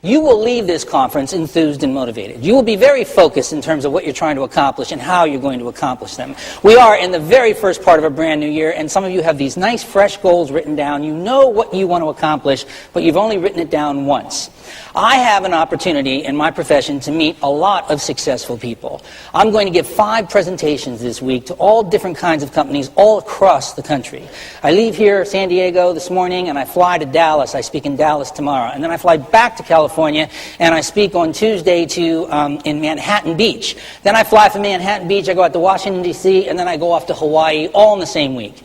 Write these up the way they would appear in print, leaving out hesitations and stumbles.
you will leave this conference enthused and motivated. You will be very focused in terms of what you're trying to accomplish and how you're going to accomplish them. We are in the very first part of a brand new year, and some of you have these nice, fresh goals written down. You know what you want to accomplish, but you've only written it down once. I have an opportunity in my profession to meet a lot of successful people. I'm going to give 5 presentations this week to all different kinds of companies all across the country. I leave here, San Diego, this morning, and I fly to Dallas. I speak in Dallas tomorrow. And then I fly back to California, and I speak on Tuesday in Manhattan Beach. Then I fly from Manhattan Beach, I go out to Washington, D.C., and then I go off to Hawaii, all in the same week.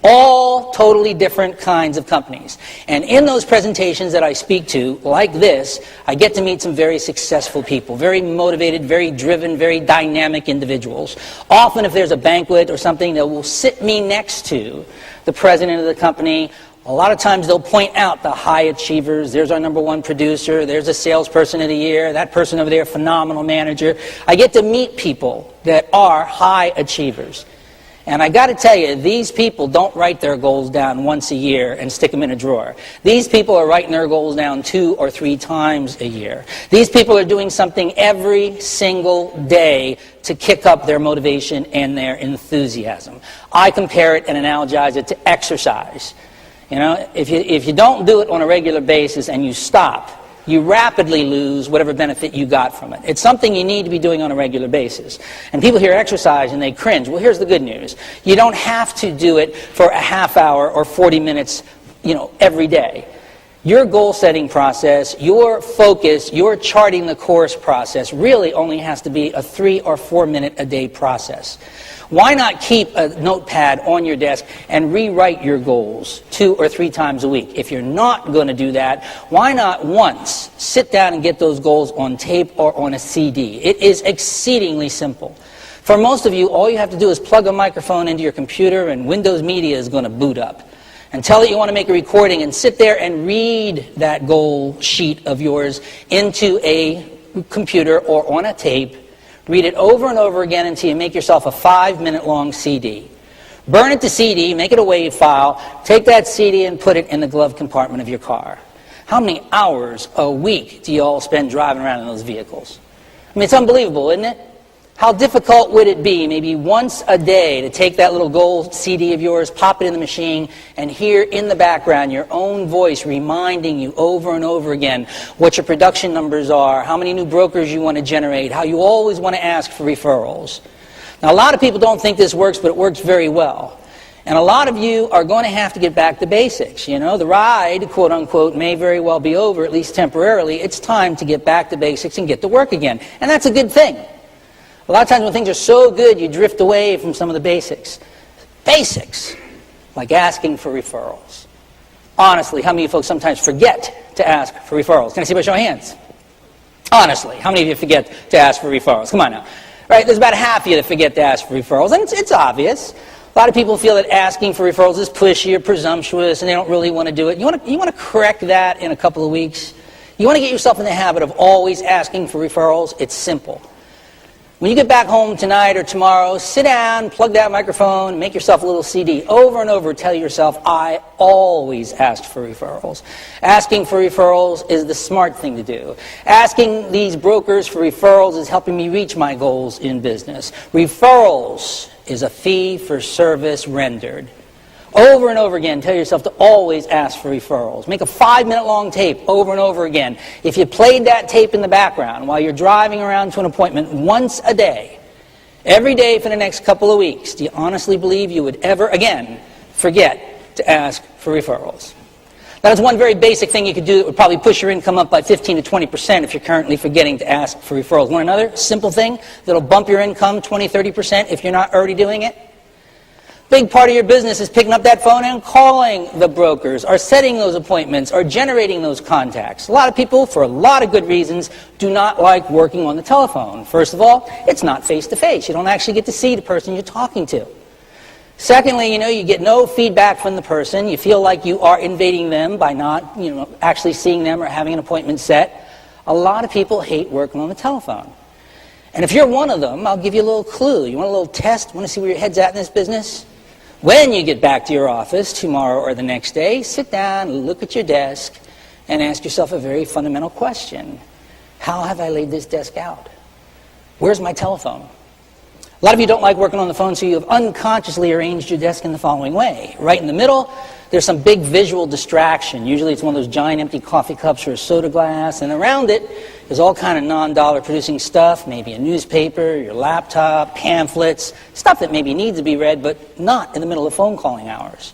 All totally different kinds of companies. And in those presentations that I speak to, like this, I get to meet some very successful people, very motivated, very driven, very dynamic individuals. Often if there's a banquet or something, they will sit me next to the president of the company. A lot of times they'll point out the high achievers. There's our #1 producer. There's a salesperson of the year. That person over there, phenomenal manager. I get to meet people that are high achievers. And I got to tell you, these people don't write their goals down once a year and stick them in a drawer. These people are writing their goals down 2 or 3 times a year. These people are doing something every single day to kick up their motivation and their enthusiasm. I compare it and analogize it to exercise. You know, if you don't do it on a regular basis and you stop, you rapidly lose whatever benefit you got from it. It's something you need to be doing on a regular basis. And people hear exercise and they cringe. Well, here's the good news. You don't have to do it for a half hour or 40 minutes, every day. Your goal-setting process, your focus, your charting the course process really only has to be a 3 or 4 minute a day process. Why not keep a notepad on your desk and rewrite your goals 2 or 3 times a week? If you're not going to do that, why not once sit down and get those goals on tape or on a CD? It is exceedingly simple. For most of you, all you have to do is plug a microphone into your computer and Windows Media is going to boot up. And tell it you want to make a recording and sit there and read that goal sheet of yours into a computer or on a tape. Read it over and over again until you make yourself a 5-minute long CD. Burn it to CD, make it a WAV file, take that CD and put it in the glove compartment of your car. How many hours a week do you all spend driving around in those vehicles? I mean, it's unbelievable, isn't it? How difficult would it be, maybe once a day, to take that little gold CD of yours, pop it in the machine, and hear in the background your own voice reminding you over and over again what your production numbers are, how many new brokers you want to generate, how you always want to ask for referrals. Now, a lot of people don't think this works, but it works very well. And a lot of you are going to have to get back to basics. The ride, quote unquote, may very well be over, at least temporarily. It's time to get back to basics and get to work again. And that's a good thing. A lot of times when things are so good, you drift away from some of the basics. Basics, like asking for referrals. Honestly, how many of you folks sometimes forget to ask for referrals? Can I see by show of hands? Honestly, how many of you forget to ask for referrals? Come on now. Right, there's about half of you that forget to ask for referrals, and it's obvious. A lot of people feel that asking for referrals is pushy or presumptuous, and they don't really want to do it. You want to correct that in a couple of weeks? You want to get yourself in the habit of always asking for referrals? It's simple. When you get back home tonight or tomorrow, sit down, plug that microphone, make yourself a little CD. Over and over, tell yourself, I always asked for referrals. Asking for referrals is the smart thing to do. Asking these brokers for referrals is helping me reach my goals in business. Referrals is a fee for service rendered. Over and over again, tell yourself to always ask for referrals. Make a 5-minute long tape over and over again. If you played that tape in the background while you're driving around to an appointment once a day, every day for the next couple of weeks, do you honestly believe you would ever again forget to ask for referrals? Now, that's one very basic thing you could do that would probably push your income up by 15 to 20% if you're currently forgetting to ask for referrals. Want another simple thing that'll bump your income 20, 30% if you're not already doing it? Big part of your business is picking up that phone and calling the brokers, or setting those appointments, or generating those contacts. A lot of people, for a lot of good reasons, do not like working on the telephone. First of all, it's not face-to-face. You don't actually get to see the person you're talking to. Secondly, you get no feedback from the person. You feel like you are invading them by not, actually seeing them or having an appointment set. A lot of people hate working on the telephone. And if you're one of them, I'll give you a little clue. You want a little test? Want to see where your head's at in this business? When you get back to your office tomorrow or the next day, sit down, look at your desk, and ask yourself a very fundamental question. How have I laid this desk out? Where's my telephone? A lot of you don't like working on the phone, so you have unconsciously arranged your desk in the following way. Right in the middle, there's some big visual distraction. Usually it's one of those giant empty coffee cups or a soda glass, and around it is all kind of non-dollar producing stuff, maybe a newspaper, your laptop, pamphlets, stuff that maybe needs to be read, but not in the middle of phone calling hours.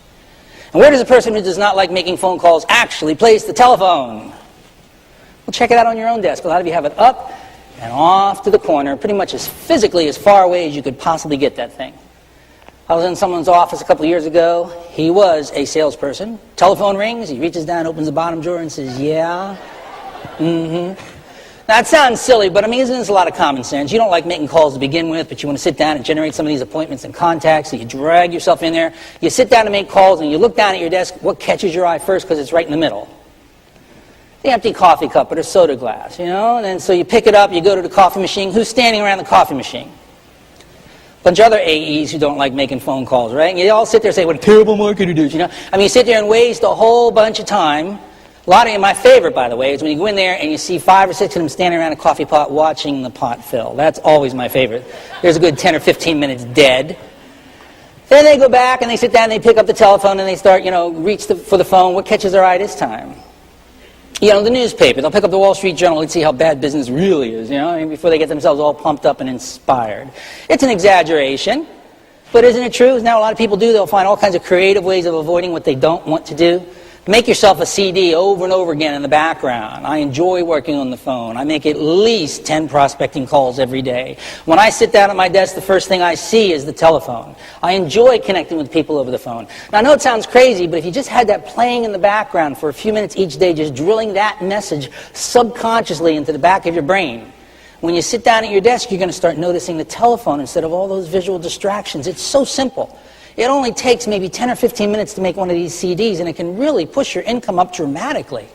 And where does a person who does not like making phone calls actually place the telephone? Well, check it out on your own desk. A lot of you have it up and off to the corner, pretty much as physically as far away as you could possibly get that thing. I was in someone's office a couple of years ago. He was a salesperson. Telephone rings, he reaches down, opens the bottom drawer and says, yeah, Now, it sounds silly, but I mean, isn't this a lot of common sense? You don't like making calls to begin with, but you want to sit down and generate some of these appointments and contacts, so you drag yourself in there. You sit down to make calls, and you look down at your desk. What catches your eye first, because it's right in the middle? The empty coffee cup or the soda glass, you know? And then so you pick it up, you go to the coffee machine. Who's standing around the coffee machine? A bunch of other AEs who don't like making phone calls, right? And you all sit there and say, what a terrible marketer does, you know? I mean, you sit there and waste a whole bunch of time. A lot of you, my favorite, by the way, is when you go in there and you see 5 or 6 of them standing around a coffee pot watching the pot fill. That's always my favorite. There's a good 10 or 15 minutes dead. Then they go back and they sit down and they pick up the telephone and they start, reach for the phone. What catches their eye this time? The newspaper. They'll pick up the Wall Street Journal and see how bad business really is, before they get themselves all pumped up and inspired. It's an exaggeration, but isn't it true? Now a lot of people do. They'll find all kinds of creative ways of avoiding what they don't want to do. Make yourself a CD over and over again in the background. I enjoy working on the phone. I make at least 10 prospecting calls every day. When I sit down at my desk, the first thing I see is the telephone. I enjoy connecting with people over the phone. Now, I know it sounds crazy, but if you just had that playing in the background for a few minutes each day, just drilling that message subconsciously into the back of your brain, when you sit down at your desk, you're going to start noticing the telephone instead of all those visual distractions. It's so simple. It only takes maybe 10 or 15 minutes to make one of these CDs, and it can really push your income up dramatically.